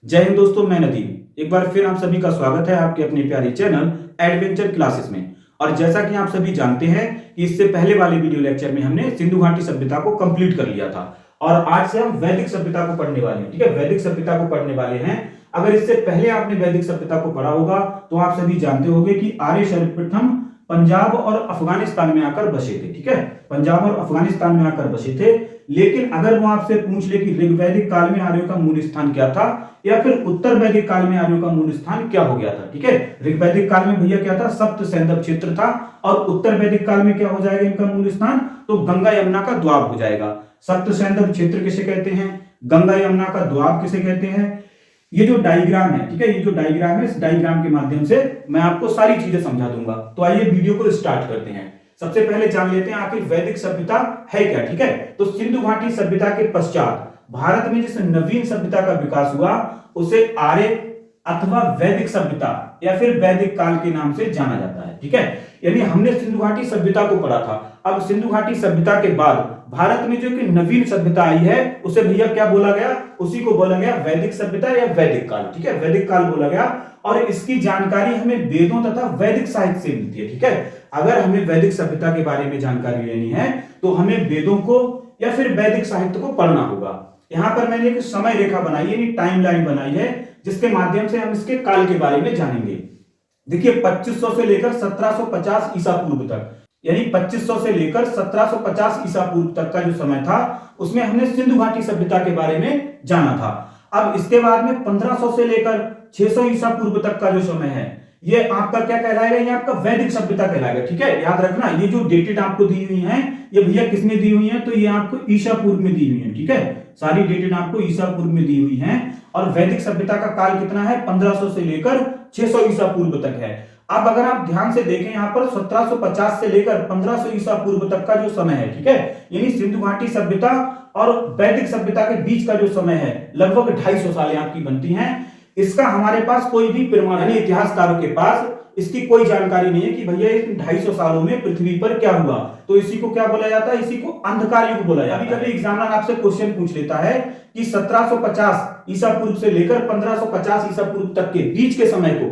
जय हिंद दोस्तों, मैं नदीम। एक बार फिर आप सभी का स्वागत है आपके अपने प्यारे चैनल एडवेंचर क्लासेस में। और जैसा कि आप सभी जानते हैं कि इससे पहले वाले वीडियो लेक्चर में हमने सिंधु घाटी सभ्यता को कंप्लीट कर लिया था और आज से हम वैदिक सभ्यता को पढ़ने वाले हैं। ठीक है, वैदिक सभ्यता को पढ़ने वाले हैं। अगर इससे पहले आपने वैदिक सभ्यता को पढ़ा होगा तो आप सभी जानते होंगे कि आर्य सर्वप्रथम पंजाब और अफगानिस्तान में आकर बसे थे। ठीक है, पंजाब और अफगानिस्तान में आकर बसे थे। लेकिन अगर वो आपसे पूछ ले कि ऋग्वैदिक काल में आर्यों का मूल स्थान क्या था या फिर उत्तर वैदिक काल में आर्यों का मूल स्थान क्या हो गया था। ठीक है, ऋग्वैदिक काल में भैया क्या था, सप्त सैंधव क्षेत्र था और उत्तर वैदिक काल में क्या हो जाएगा इनका मूल स्थान, तो गंगा यमुना का द्वाब हो जाएगा। सप्त सैंधव क्षेत्र किसे कहते हैं, गंगा यमुना का द्वाब किसे कहते हैं। ये जो डायग्राम है, ठीक है, ये जो डायग्राम है, इस डायग्राम के माध्यम से मैं आपको सारी चीजें समझा दूंगा। तो आइए वीडियो को स्टार्ट करते हैं। सबसे पहले जान लेते हैं आखिर वैदिक सभ्यता है क्या। ठीक है, तो सिंधु घाटी सभ्यता के पश्चात भारत में जिस नवीन सभ्यता का विकास हुआ उसे आर्य अथवा वैदिक सभ्यता या फिर वैदिक काल के नाम से जाना जाता है। ठीक है, यानी हमने सिंधु घाटी सभ्यता को पढ़ा था। अब सिंधु घाटी सभ्यता के बाद भारत में जो कि नवीन सभ्यता आई है उसे भैया क्या बोला गया, उसी को बोला गया वैदिक सभ्यता या वैदिक काल। ठीक है, वैदिक काल बोला गया और इसकी जानकारी हमें वेदों तथा वैदिक साहित्य से मिलती है। ठीक है, अगर हमें वैदिक सभ्यता के बारे में जानकारी लेनी है तो हमें वेदों को या फिर वैदिक साहित्य को पढ़ना होगा। यहां पर मैंने एक समय रेखा बनाई है, टाइमलाइन बनाई है, जिसके माध्यम से हम इसके काल के बारे में जानेंगे। देखिए 2500 से लेकर 1750 ईसा पूर्व तक, यानी 2500 से लेकर 1750 ईसा पूर्व तक का जो समय था उसमें हमने सिंधु घाटी सभ्यता के बारे में जाना था। अब इसके बाद में 1500 से लेकर 600 ईसा पूर्व तक का जो समय है ये आपका क्या कहलाएगा, ये आपका वैदिक सभ्यता कहलाएगा। ठीक है, याद रखना ये जो डेटेड आपको दी हुई है ये भैया किसमें दी हुई है, तो ये आपको ईसा पूर्व में दी हुई है। ठीक है, सारी डेटेड आपको ईसा पूर्व में दी हुई है और वैदिक सभ्यता का काल कितना है, 1500 से लेकर 600 ईसा पूर्व तक है। अब अगर आप ध्यान से देखें यहाँ पर 1750 से लेकर 1500 ईसा पूर्व तक का जो समय है, ठीक है, यानी सिंधु घाटी सभ्यता और वैदिक सभ्यता के बीच का जो समय है लगभग 250 सालें आपकी बनती हैं। इसका हमारे पास कोई भी प्रमाण, यानी इतिहासकारों के पास इसकी कोई जानकारी नहीं है कि भैया इन 250 सालों में पृथ्वी पर क्या हुआ। तो इसी को क्या बोला जाता है, इसी को अंधकार युग बोला जाता है। कभी एग्जामिनर आपसे क्वेश्चन पूछ लेता है कि 1750 ईसा पूर्व से लेकर 1550 ईसा पूर्व तक के बीच के समय को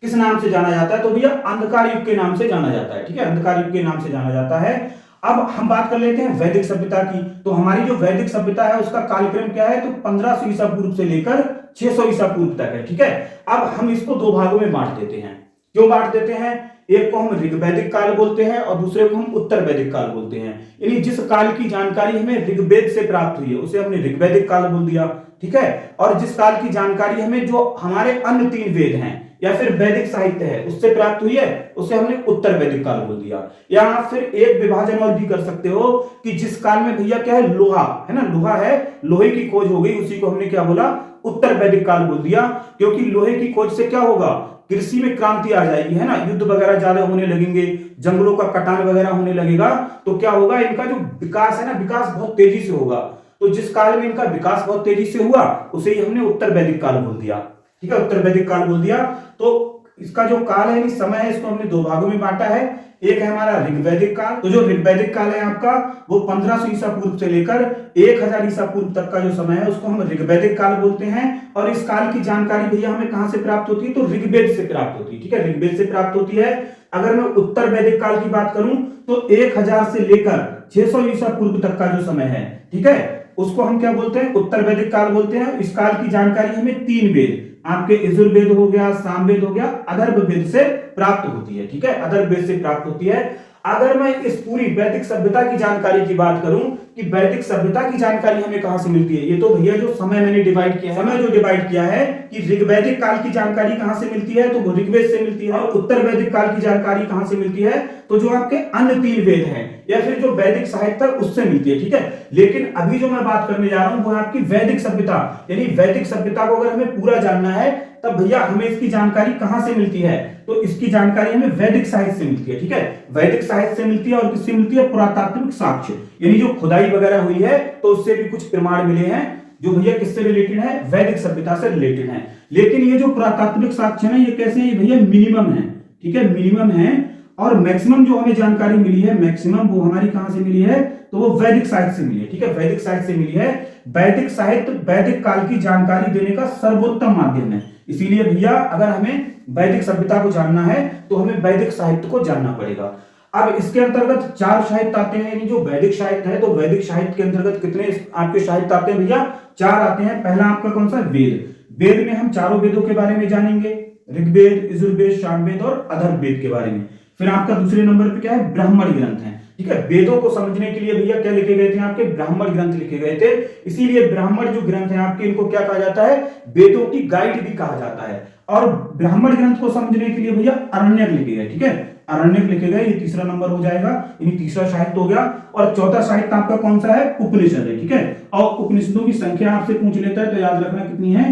किस नाम से जाना जाता है, तो भैया अंधकार युग के नाम से जाना जाता है। ठीक है, अंधकार युग के नाम से जाना जाता है। अब हम बात कर लेते हैं वैदिक सभ्यता की। तो हमारी जो वैदिक सभ्यता है उसका कालक्रम क्या है, तो 1500 ईसा पूर्व से लेकर 600 ईसा पूर्व तक है। ठीक है, अब हम इसको दो भागों में बांट देते हैं। क्यों बांट देते हैं, एक को हम ऋग्वैदिक काल बोलते हैं और दूसरे को हम उत्तर वैदिक काल बोलते हैं। यानी जिस काल की जानकारी हमें ऋग्वेद से प्राप्त हुई है उसे हमने ऋग्वैदिक काल बोल दिया। ठीक है, और जिस काल की जानकारी हमें जो हमारे अन्य 3 वेद हैं या फिर वैदिक साहित्य है उससे प्राप्त हुई है उसे हमने उत्तर वैदिक काल बोल दिया। या आप फिर एक विभाजन और भी कर सकते हो कि जिस काल में भैया क्या है, लोहा है ना, लोहा है, लोहे की खोज हो गई, उसी को हमने क्या बोला, उत्तर वैदिक काल बोल दिया। क्योंकि लोहे की खोज से क्या होगा, कृषि में क्रांति आ जाएगी, है ना, युद्ध वगैरह ज्यादा होने लगेंगे, जंगलों का कटान वगैरह होने लगेगा। तो क्या होगा, इनका जो विकास है ना, विकास बहुत तेजी से होगा। तो जिस काल में इनका विकास बहुत तेजी से हुआ उसे ही हमने उत्तर वैदिक काल बोल दिया। ठीक है, उत्तर वैदिक काल बोल दिया। तो इसका जो काल है, समय है, इसको हमने दो भागों में बांटा है। एक है हमारा ऋग्वैदिक काल। तो जो ऋग्वैदिक काल है आपका वो 1500 ईसा पूर्व से लेकर 1000 ईसा पूर्व तक का जो समय है उसको हम ऋग्वैदिक काल बोलते हैं। और इस काल की जानकारी भैया हमें कहां से प्राप्त होती है, तो ऋग्वेद से प्राप्त होती है। ठीक है, ऋग्वेद से प्राप्त होती है। अगर मैं उत्तर वैदिक काल की बात करूं तो 1000 से लेकर 600 ईसा पूर्व तक का जो समय है, ठीक है, उसको हम क्या बोलते हैं, उत्तर वैदिक काल बोलते हैं। इस काल की जानकारी हमें 3 वेद, आपके यजुर्वेद हो गया, सामवेद हो गया, अथर्ववेद से प्राप्त होती है। ठीक है, अथर्ववेद से प्राप्त होती है। अगर मैं इस पूरी वैदिक सभ्यता की जानकारी की बात करूं कि वैदिक सभ्यता की जानकारी हमें कहां से मिलती है, ये तो भैया जो समय मैंने डिवाइड किया है, समय जो डिवाइड किया है कि ऋग्वैदिक काल की जानकारी कहां से मिलती है, तो वो ऋग्वेद से मिलती है। और उत्तर वैदिक काल की जानकारी कहां से मिलती है, तो जो आपके अन्य 3 वेद हैं या फिर जो वैदिक साहित्य उससे मिलती है। ठीक है, लेकिन अभी जो मैं बात करने जा रहा हूं वो है आपकी वैदिक सभ्यता। यानी वैदिक सभ्यता को अगर हमें पूरा जानना है तब भैया हमें इसकी जानकारी कहां से मिलती है, तो इसकी जानकारी हमें वैदिक साहित्य से मिलती है। ठीक है, वैदिक साहित्य से मिलती है। और किससे मिलती है, पुरातात्विक साक्ष्य, यानी जो खुदाई वगैरह हुई है तो उससे भी कुछ प्रमाण मिले हैं जो भैया किससे रिलेटेड है, वैदिक सभ्यता से रिलेटेड है। लेकिन ये जो पुरातात्विक साक्ष्य है ये कैसे है, भैया मिनिमम है। ठीक है, मिनिमम है और मैक्सिमम जो हमें जानकारी मिली है, मैक्सिमम वो हमारी कहां से मिली है, तो वो वैदिक साहित्य से मिली है। ठीक है, वैदिक साहित्य से मिली है। वैदिक साहित्य वैदिक काल की जानकारी देने का सर्वोत्तम माध्यम है। इसीलिए भैया अगर हमें वैदिक सभ्यता को जानना है तो हमें वैदिक साहित्य को जानना पड़ेगा। अब इसके अंतर्गत 4 साहित्य आते हैं, यानी जो वैदिक साहित्य है, तो वैदिक साहित्य के अंतर्गत कितने आपके साहित्य आते हैं भैया? 4 आते हैं। पहला आपका कौन सा? वेद। वेद में हम चारों वेदों के बारे में जानेंगे, ऋग्वेद, यजुर्वेद, सामवेद और अथर्ववेद के बारे में। फिर आपका दूसरे नंबर पे क्या है? ब्राह्मण ग्रंथ है। ठीक है, वेदों को समझने के लिए भैया क्या लिखे गए थे? आपके ब्राह्मण ग्रंथ लिखे गए थे। इसीलिए ब्राह्मण जो ग्रंथ है आपके, इनको क्या कहा जाता है? वेदों की गाइड भी कहा जाता है। और ब्राह्मण ग्रंथ को समझने के लिए भैया अरण्यक लिखे गए। ठीक है, अरण्यक लिखे गए, ये तीसरा नंबर हो जाएगा, यानी तीसरा साहित्य हो गया। और चौथा साहित्य आपका कौन सा है? उपनिषद है। ठीक है, और उपनिषदों की संख्या आपसे पूछ लेता है तो याद रखना कितनी है?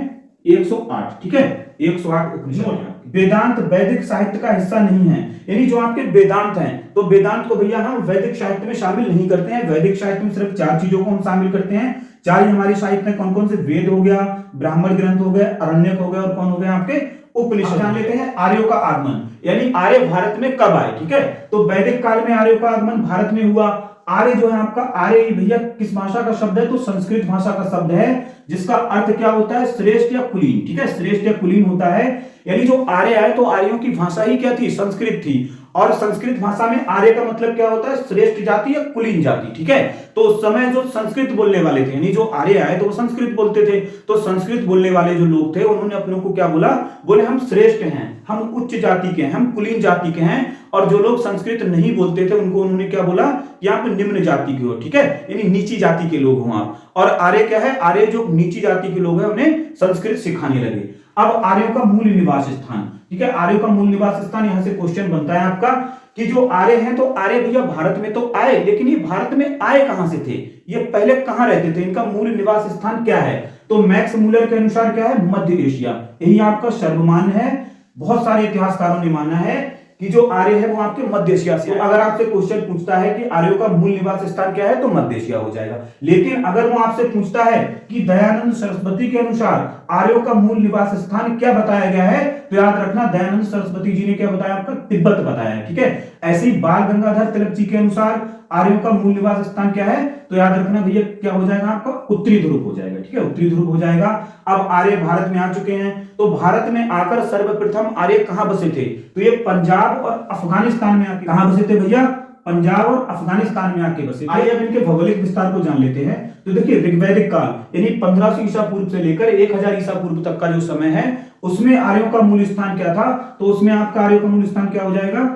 108। ठीक है, 108 उपनिषद। वेदांत वैदिक साहित्य का हिस्सा नहीं है, यानी जो आपके वेदांत हैं, तो वेदांत को भैया हम वैदिक साहित्य में शामिल नहीं करते हैं। वैदिक साहित्य में सिर्फ 4 चीजों को हम शामिल करते हैं। 4 ही हमारे साहित्य में कौन कौन से? वेद हो गया, ब्राह्मण ग्रंथ हो गए, अरण्यक हो गए, और कौन हो गए आपके? उपनिषद। जान लेते हैं आर्यों का आगमन, यानी आर्य भारत में कब आए। ठीक है, तो वैदिक काल में आर्यों का आगमन भारत में हुआ। आर्य जो है आपका, आर्य भैया किस भाषा का शब्द है? तो संस्कृत भाषा का शब्द है, जिसका अर्थ क्या होता है? श्रेष्ठ या कुलीन। ठीक है, श्रेष्ठ या कुलीन होता है। यानी जो आर्य आए, तो आर्यों की भाषा ही क्या थी? संस्कृत थी। और संस्कृत भाषा में आर्य का मतलब क्या होता है? श्रेष्ठ जाति या कुलीन जाति। ठीक है, तो उस समय जो संस्कृत बोलने वाले थे, यानी जो आर्य आए तो वो संस्कृत बोलते थे, तो संस्कृत बोलने वाले जो लोग थे उन्होंने अपनों को क्या बोला? बोले हम श्रेष्ठ हैं, हम उच्च जाति के हैं, हम कुलीन जाति के हैं। और जो लोग संस्कृत नहीं बोलते थे उनको उन्होंने क्या बोला? कि आप निम्न जाति के हो। ठीक है, यानी नीची जाति के लोग हो आप। और आर्य क्या है? आर्य जो नीची जाति के लोग हैं उन्हें संस्कृत सिखाने लगे। अब आर्यों का मूल निवास स्थान। ठीक है, आर्यों का मूल निवास स्थान, यहां से क्वेश्चन बनता है आपका कि जो आर्य हैं, तो आर्य भैया भारत में तो आए, लेकिन ये भारत में आए कहां से थे? ये पहले कहां रहते थे? इनका मूल निवास स्थान क्या है? तो मैक्स मूलर के अनुसार क्या है? मध्य एशिया। यही आपका सर्वमान्य है। बहुत सारे इतिहासकारों ने माना है कि जो आर्य है वो आपके मध्य एशिया से। तो अगर आपसे क्वेश्चन पूछता है कि आर्यों का मूल निवास स्थान क्या है, तो मध्य एशिया हो जाएगा। लेकिन अगर वो आपसे पूछता है कि दयानंद सरस्वती के अनुसार आर्यों का मूल निवास स्थान क्या बताया गया है, तो याद रखना दयानंद सरस्वती जी ने क्या बताया? आपका तिब्बत बताया है। ठीक है, ऐसे ही बाल गंगाधर तिलक जी के अनुसार आर्यों का मूल निवास स्थान क्या है? तो याद रखना भैया क्या हो जाएगा आपका? उत्तरी ध्रुव हो जाएगा। ठीक है, उत्तरी ध्रुव हो जाएगा। अब आर्य भारत में आ चुके हैं, तो भारत में आकर सर्वप्रथम आर्य कहां बसे थे? तो ये पंजाब और अफगानिस्तान में आके कहां बसे थे भैया? पंजाब और अफगानिस्तान में आके बसे। आइए अब इनके भौगोलिक विस्तार को जान लेते हैं। तो देखिए, ऋग्वैदिक काल यानी 1500 ईसा पूर्व से लेकर 1000 ईसा पूर्व तक का जो समय है, उसमें आर्यों का मूल स्थान क्या था? तो उसमें आपका आर्यों का मूल स्थान क्या हो जाएगा?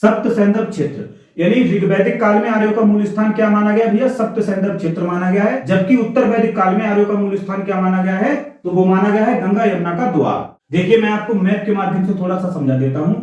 सप्त सैंधव क्षेत्र। यानी ऋग्वैदिक काल में आर्यों का मूल स्थान क्या माना गया भैया? सप्त सैंधव क्षेत्र माना गया है। जबकि उत्तर वैदिक काल में आर्यों का मूल स्थान क्या माना गया है? तो वो माना गया है गंगा यमुना का द्वार। देखिए, मैं आपको मैप के माध्यम से थोड़ा सा समझा देता हूं।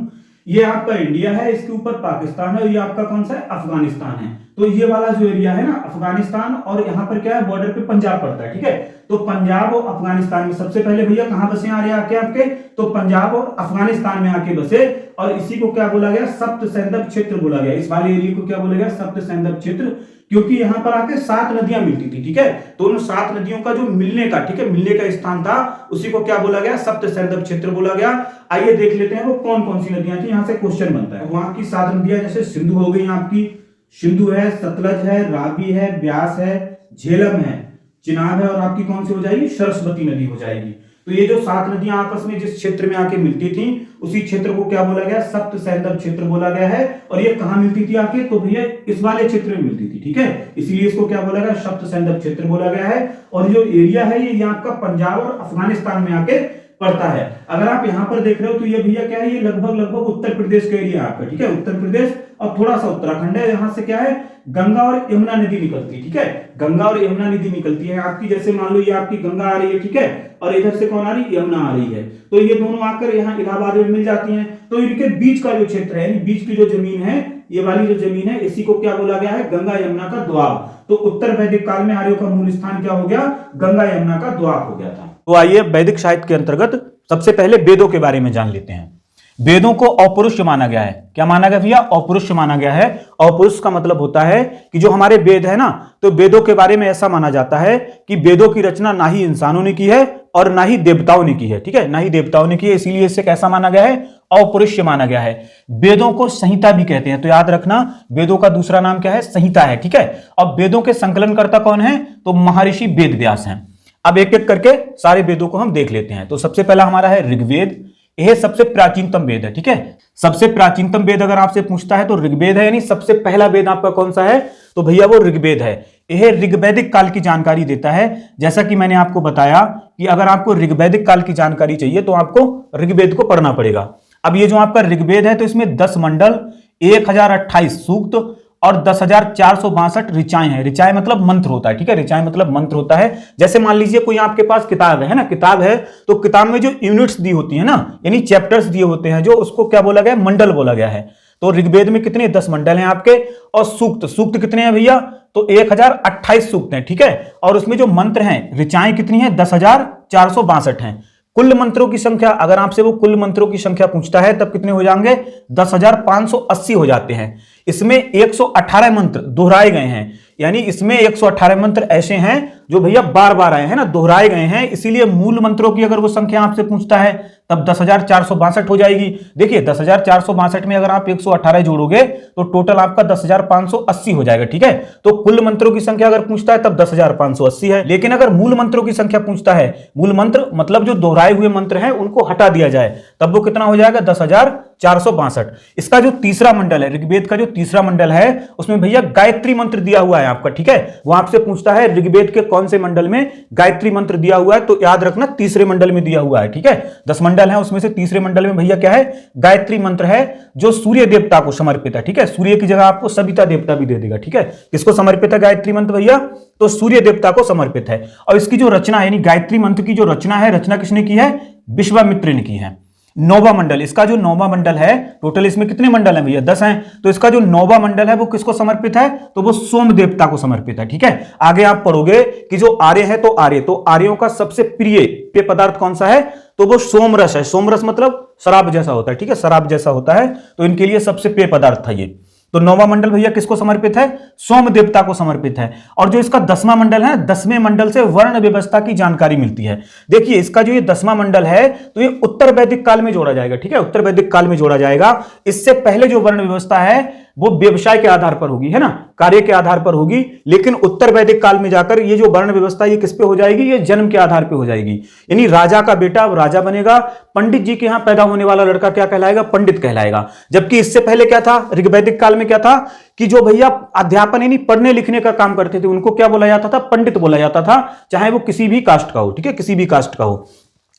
ये आपका इंडिया है, इसके ऊपर पाकिस्तान है, और ये आपका कौन सा है? अफगानिस्तान है। तो ये वाला जो एरिया है ना, अफगानिस्तान, और यहाँ पर क्या है? बॉर्डर पे पंजाब पड़ता है। ठीक है, तो पंजाब और अफगानिस्तान में सबसे पहले भैया कहां बसे आर्य आके आपके? तो पंजाब और अफगानिस्तान में आके बसे, और इसी को क्या बोला गया? सप्त सैंधव क्षेत्र बोला गया। इस वाले एरिया को क्या बोला गया? सप्त सैंधव क्षेत्र, क्योंकि यहाँ पर आके 7 नदियां मिलती थी। ठीक है, तो उन 7 नदियों का जो मिलने का, ठीक है, मिलने का स्थान था, उसी को क्या बोला गया? सप्त सैंधव क्षेत्र बोला गया। आइए देख लेते हैं वो कौन कौन सी नदियां थी। यहाँ से क्वेश्चन बनता है। वहां की 7 नदियां, जैसे सिंधु हो गई आपकी, सिंधु है, सतलज है, रावी है, ब्यास है, झेलम है, चिनाब है, और आपकी कौन सी हो जाएगी? सरस्वती नदी हो जाएगी। तो ये जो 7 नदियां आपस में जिस क्षेत्र में आके मिलती थी, उसी क्षेत्र को क्या बोला गया? सप्त सैंधव क्षेत्र बोला गया है। और ये कहां मिलती थी आके? तो भैया इस वाले क्षेत्र में मिलती थी। ठीक है, इसीलिए इसको क्या बोला गया? सप्त सैंधव क्षेत्र बोला गया है। और जो एरिया है ये आपका पंजाब और अफगानिस्तान में आके पड़ता है। अगर आप यहाँ पर देख रहे हो तो ये भैया क्या है? ये लगभग उत्तर प्रदेश का एरिया आपका। ठीक है, उत्तर प्रदेश और थोड़ा सा उत्तराखंड है। यहाँ से क्या है? गंगा और यमुना नदी निकलती है। ठीक है, गंगा और यमुना नदी निकलती है आपकी। जैसे मान लो ये आपकी गंगा आ रही है, ठीक है, और इधर से कौन आ रही? यमुना आ रही है। तो ये दोनों आकर यहाँ इलाहाबाद में मिल जाती हैं। तो इनके बीच का जो क्षेत्र है, बीच की जो जमीन है, ये वाली जो जमीन है, इसी को क्या बोला गया है? गंगा यमुना का द्वाब। तो उत्तर वैदिक काल में आर्यों का मूल स्थान क्या हो गया? गंगा यमुना का द्वाब हो गया था। तो आइए वैदिक साहित्य के अंतर्गत सबसे पहले वेदों के बारे में जान लेते हैं। वेदों को अपौरुष माना गया है। क्या माना गया भैया? अपौरुष माना गया है। अपौरुष का मतलब होता है कि जो हमारे वेद है ना, तो वेदों के बारे में ऐसा माना जाता है कि वेदों की रचना ना ही इंसानों ने की है और ना ही देवताओं ने की है। ठीक है, ना ही देवताओं ने की है, इसीलिए इसे कैसा माना गया है? अपौरुषेय माना गया है। वेदों को संहिता भी कहते हैं, तो याद रखना वेदों का दूसरा नाम क्या है, संहिता है, ठीक है। अब वेदों के संकलनकर्ता कौन है, तो महर्षि वेद व्यास हैं। अब एक एक करके सारे वेदों को हम देख लेते हैं। तो सबसे पहला हमारा है ऋग्वेद, यह सबसे प्राचीनतम वेद है, ठीक है। सबसे प्राचीनतम वेद अगर आपसे पूछता है तो ऋग्वेद है, यानी सबसे पहला वेद आपका कौन सा है, तो भैया वो ऋग्वेद है। यह ऋग्वैदिक काल की जानकारी देता है। जैसा कि मैंने आपको बताया कि अगर आपको ऋग्वैदिक काल की जानकारी चाहिए तो आपको ऋग्वेद को पढ़ना पड़ेगा। अब ये जो आपका ऋग्वेद है तो इसमें 10 मंडल, 1028 सूक्त और 10,462 ऋचाएं हैं। ऋचाएं मतलब मंत्र होता है, ठीक है, ऋचाएं मतलब मंत्र होता है। जैसे मान लीजिए कोई आपके पास किताब है ना, किताब है तो किताब में जो यूनिट्स दी होती है ना, यानी चैप्टर्स दिए होते हैं, जो उसको क्या बोला गया, मंडल बोला गया है। तो ऋग्वेद में कितने 10 मंडल हैं आपके, और सूक्त कितने हैं भैया, तो 1028 सूक्त हैं, ठीक है। और उसमें जो मंत्र हैं, ऋचाएं कितनी है, 10,462 हैं। कुल मंत्रों की संख्या, अगर आपसे वो कुल मंत्रों की संख्या पूछता है तब कितने हो जाएंगे, 10,580 हो जाते हैं। इसमें 118 मंत्र दोहराए गए हैं, यानी इसमें 118 मंत्र ऐसे हैं जो भैया बार बार आए हैं ना, दोहराए गए हैं। इसीलिए मूल मंत्रों की अगर वो संख्या आपसे पूछता है तब 10,462 हो जाएगी। देखिए 10,462 में अगर आप 118 जोड़ोगे तो टोटल आपका 10,580 हो जाएगा, ठीक है। तो कुल मंत्रों की संख्या अगर पूछता है तब 10,580 है। लेकिन अगर मूल मंत्रों की संख्या पूछता है, मूल मंत्र मतलब जो दोहराए हुए मंत्र हैं उनको हटा दिया जाए, तब वो कितना हो जाएगा, 10,462। इसका जो तीसरा मंडल है, ऋग्वेद का जो तीसरा मंडल है, उसमें भैया गायत्री मंत्र दिया हुआ है आपका, ठीक है। वो आपसे पूछता है ऋग्वेद के कौन से मंडल में गायत्री मंत्र दिया हुआ है, तो याद रखना तीसरे मंडल में दिया हुआ है, ठीक है। 10 मंडल है, उसमें से तीसरे मंडल में भैया क्या है, गायत्री मंत्र है, जो सूर्य देवता को समर्पित है, ठीक है। सूर्य की जगह आपको सविता देवता भी दे देगा, ठीक है। किसको समर्पित है गायत्री मंत्र भैया, तो सूर्य देवता को समर्पित है। और इसकी जो रचना है, यानी गायत्री मंत्र की जो रचना है, रचना किसने की है, विश्वामित्र ने की है। नौवां मंडल, इसका जो नौवां मंडल है, टोटल इसमें कितने मंडल हैं भैया, 10 हैं। तो इसका जो नौवां मंडल है वो किसको समर्पित है, तो वो सोम देवता को समर्पित है, ठीक है। आगे आप पढ़ोगे कि जो आर्य है, तो आर्यों का सबसे प्रिय पेय पदार्थ कौन सा है, तो वो सोमरस है। सोमरस मतलब शराब जैसा होता है, ठीक है, शराब जैसा होता है, तो इनके लिए सबसे पेय पदार्थ था ये। तो 9वां मंडल भैया किसको समर्पित है, सोम देवता को समर्पित है। और जो इसका 10वां मंडल है, 10वें मंडल से वर्ण व्यवस्था की जानकारी मिलती है। देखिए इसका जो ये 10वां मंडल है तो ये उत्तर वैदिक काल में जोड़ा जाएगा, ठीक है, उत्तर वैदिक काल में जोड़ा जाएगा। इससे पहले जो वर्ण व्यवस्था है वो व्यवसाय के आधार पर होगी, है ना, कार्य के आधार पर होगी। लेकिन उत्तर वैदिक काल में जाकर ये जो वर्ण व्यवस्था ये किस पे हो जाएगी, ये जन्म के आधार पे हो जाएगी। यानी राजा का बेटा अब राजा बनेगा, पंडित जी के यहां पैदा होने वाला लड़का क्या कहलाएगा, पंडित कहलाएगा। जबकि इससे पहले क्या था, ऋग्वैदिक काल में क्या था कि जो भैया अध्यापन यानी पढ़ने लिखने का काम करते थे उनको क्या बोला जाता था, पंडित बोला जाता था, चाहे वो किसी भी कास्ट का हो, ठीक है, किसी भी कास्ट का हो।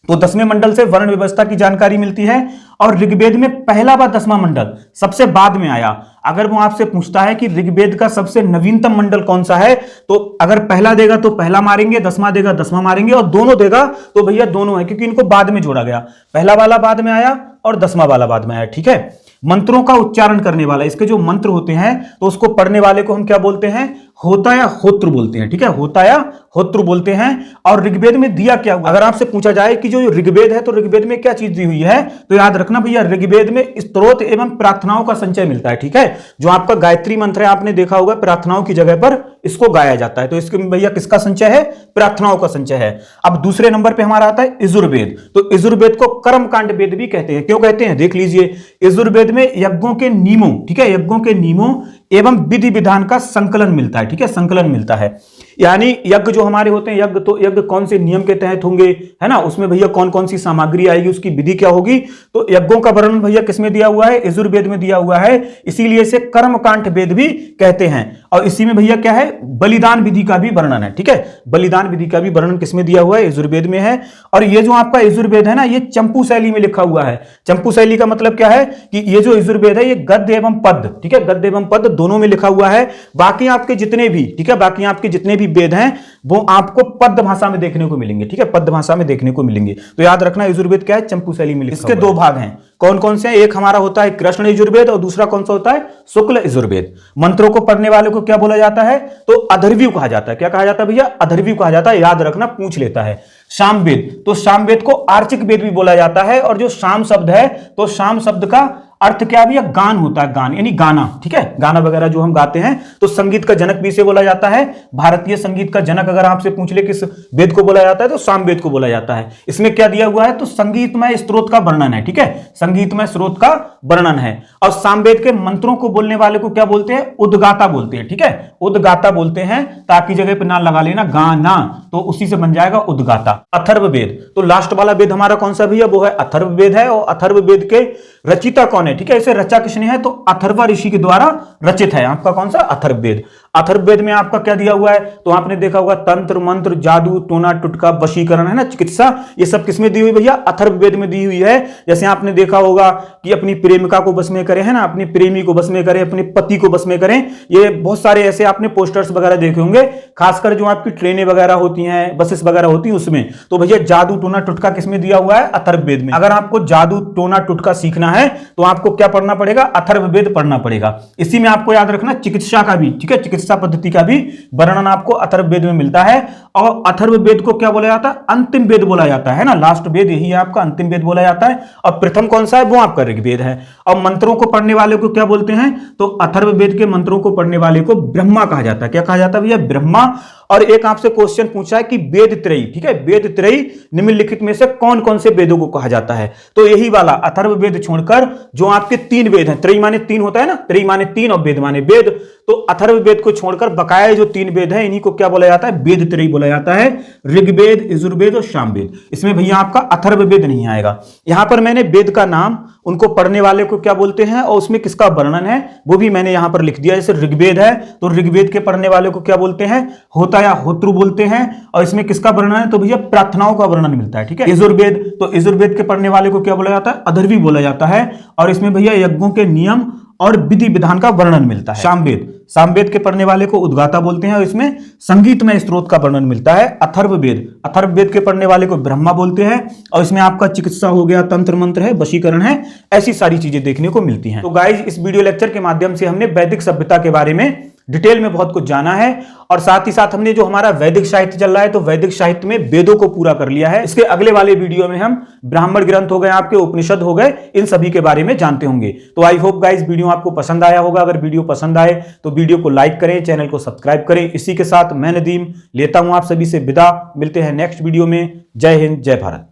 तो 10वें मंडल से वर्ण व्यवस्था की जानकारी मिलती है। और ऋग्वेद में पहला व 10वां मंडल सबसे बाद में आया। अगर वो आपसे पूछता है कि ऋग्वेद का सबसे नवीनतम मंडल कौन सा है, तो अगर पहला देगा तो पहला मारेंगे, 10वां देगा 10वां मारेंगे, और दोनों देगा तो भैया दोनों है, क्योंकि इनको बाद में जोड़ा गया। पहला वाला बाद में आया और 10वां वाला बाद में आया, ठीक है। मंत्रों का उच्चारण करने वाला, इसके जो मंत्र होते हैं तो उसको पढ़ने वाले को हम क्या बोलते हैं, होता या होत्र बोलते हैं, ठीक है, होता या होत्र बोलते हैं। और ऋग्वेद में दिया क्या हुआ, अगर आपसे पूछा जाए कि जो ऋग्वेद है तो ऋग्वेद में क्या चीज दी हुई है, तो याद रखना भैया ऋग्वेद में स्तोत्र एवं प्रार्थनाओं का संचय मिलता है, ठीक है। जो आपका गायत्री मंत्र है आपने देखा होगा, प्रार्थनाओं की जगह पर इसको गाया जाता है। तो इसके भैया किसका संचय है, प्रार्थनाओं का संचय है। अब दूसरे नंबर पे हमारा आता है यजुर्वेद। तो यजुर्वेद को कर्मकांड वेद भी कहते हैं। क्यों कहते हैं, देख लीजिए, यजुर्वेद में यज्ञों के नियमों, ठीक है, यज्ञों के नियमों एवं विधि विधान का संकलन मिलता है, ठीक है, संकलन मिलता है। यानी यज्ञ जो हमारे होते हैं, यज्ञ तो यज्ञ कौन से नियम के तहत होंगे, है ना, उसमें भैया कौन कौन सी सामग्री आएगी, उसकी विधि क्या होगी, तो यज्ञों का वर्णन भैया किसमें दिया हुआ है, यजुर्वेद में दिया हुआ है। इसीलिए इसे कर्मकांड वेद भी कहते हैं। और इसी में भैया क्या है, बलिदान विधि का भी वर्णन है, ठीक है, बलिदान विधि का भी वर्णन किसमें दिया हुआ है, यजुर्वेद में है। और ये जो आपका यजुर्वेद है ना, ये चंपू शैली में लिखा हुआ है। चंपू शैली का मतलब क्या है कि ये जो यजुर्वेद है ये गद्य एवं पद्य, ठीक है, गद्य एवं पद्य दोनों में लिखा हुआ है। बाकी आपके जितने भी, ठीक है, बाकी आपके जितने भी वेद हैं वो आपको पद्य भाषा में देखने को मिलेंगे, ठीक है, पद्य भाषा में देखने को मिलेंगे। तो याद रखना यजुर्वेद क्या है, चंपू शैली में लिखा। इसके दो भाग हैं, कौन कौन से हैं, एक हमारा होता है कृष्ण यजुर्वेद और दूसरा कौन सा होता है, शुक्ल यजुर्वेद। मंत्रों को पढ़ने वाले को क्या बोला जाता है, तो अधर्व्यू कहा जाता है। क्या कहा जाता है भैया, अधर्व्यू कहा जाता है। याद रखना, पूछ लेता है। सामवेद, तो सामवेद को आर्चिक वेद भी बोला जाता है। और जो शाम शब्द है तो शाम शब्द का अर्थ क्या भैया, गान होता है, गान यानी गाना, ठीक है, गाना वगैरह जो हम गाते हैं। तो संगीत का जनक भी इसे बोला जाता है। भारतीय संगीत का जनक अगर आपसे पूछ ले किस वेद को बोला जाता है तो सामवेद को बोला जाता है। इसमें क्या दिया हुआ है, तो संगीतमय स्रोत का वर्णन है, ठीक है, संगीतमय स्रोत का वर्णन है। और सामवेद के मंत्रों को बोलने वाले को क्या बोलते हैं, उद्गाता बोलते हैं, ठीक है, उद्गाता बोलते हैं। ताकि जगह पे ना लगा लेना गाना, तो उसी से बन जाएगा उद्गाता। अथर्ववेद, तो लास्ट वाला वेद हमारा कौन सा भैया, वो है अथर्ववेद है। और अथर्ववेद के रचिता कौन है, ठीक है, इसे रचा किसने है, तो अथर्व ऋषि के द्वारा रचित है आपका कौन सा, अथर्ववेद। अथर्ववेद में आपका क्या दिया हुआ है, तो आपने देखा होगा तंत्र मंत्र जादू टोना टुटका वशीकरण है ना, चिकित्सा, ये सब किसमें दी हुई भैया, अथर्ववेद में दी हुई है। जैसे आपने देखा होगा कि अपनी प्रेमिका को बस में करें, है ना, अपने प्रेमी को बस में करें, अपने पति को बस में करें। ये बहुत सारे ऐसे आपने पोस्टर्स वगैरह देखे होंगे, खासकर जो आपकी ट्रेनें वगैरह होती हैं, बसेस वगैरह होती हैं उसमें। तो भैया जादू टोना टुटका किसमें दिया हुआ है, अथर्ववेद में। अगर आपको जादू टोना टुटका सीखना है तो आपको क्या पढ़ना पड़ेगा, अथर्ववेद पढ़ना पड़ेगा। इसी में आपको याद रखना चिकित्सा का भी, ठीक है, चिकित्सा पद्धति का भी वर्णन आपको अथर्ववेद में मिलता है। और अथर्ववेद को क्या बोला जाता है, अंतिम वेद बोला जाता है ना, लास्ट वेद यही है आपका, अंतिम वेद बोला जाता है। और प्रथम कौन सा है, वो आपका ऋग्वेद है। और मंत्रों को पढ़ने वाले को क्या बोलते हैं, तो अथर्ववेद के मंत्रों को पढ़ने वाले को ब्रह्मा कहा जाता है। क्या कहा जाता है भैया, ब्रह्मा। और एक आपसे क्वेश्चन पूछा है कि वेद त्रयी, ठीक है, वेद त्रयी निम्नलिखित में से कौन कौन से वेदों को कहा जाता है, तो यही वाला अथर्ववेद छोड़कर जो आपके तीन वेद हैं, त्रयी माने तीन होता है ना, त्रयी माने तीन और वेद माने वेद, तो अथर्ववेद को छोड़कर बकाया जो तीन वेद हैं इन्हीं को क्या बोला जाता है, वेद त्रयी बोला जाता है। ऋग्वेद, यजुर्वेद और सामवेद। इसमें भैया आपका अथर्ववेद नहीं आएगा। यहां पर मैंने वेद का नाम, उनको पढ़ने वाले को क्या बोलते हैं और उसमें किसका वर्णन है वो भी मैंने यहां पर लिख दिया। जैसे ऋग्वेद है तो ऋग्वेद के पढ़ने वाले को क्या बोलते हैं, होता या होत्रु बोलते हैं। और इसमें किसका वर्णन है, तो भैया प्रार्थनाओं का वर्णन मिलता है, ठीक है। यजुर्वेद, तो यजुर्वेद के पढ़ने वाले को क्या बोला जाता है, अधर्वी बोला जाता है। और इसमें भैया यज्ञों के नियम और विधि विधान का वर्णन मिलता है। सामवेद, सामवेद के पढ़ने वाले को उद्गाता बोलते हैं और इसमें संगीतमय स्रोत का वर्णन मिलता है। अथर्ववेद, अथर्ववेद के पढ़ने वाले को ब्रह्मा बोलते हैं और इसमें आपका चिकित्सा हो गया, तंत्र मंत्र है, वशीकरण है, ऐसी सारी चीजें देखने को मिलती हैं। तो गाइज इस वीडियो लेक्चर के माध्यम से हमने वैदिक सभ्यता के बारे में डिटेल में बहुत कुछ जाना है। और साथ ही साथ हमने जो हमारा वैदिक साहित्य चल रहा है तो वैदिक साहित्य में वेदों को पूरा कर लिया है। इसके अगले वाले वीडियो में हम ब्राह्मण ग्रंथ हो गए, आपके उपनिषद हो गए, इन सभी के बारे में जानते होंगे। तो आई होप गाइस वीडियो आपको पसंद आया होगा। अगर वीडियो पसंद आए तो वीडियो को लाइक करें, चैनल को सब्सक्राइब करें। इसी के साथ मैं नदीम लेता हूं आप सभी से विदा। मिलते हैं नेक्स्ट वीडियो में। जय हिंद, जय भारत।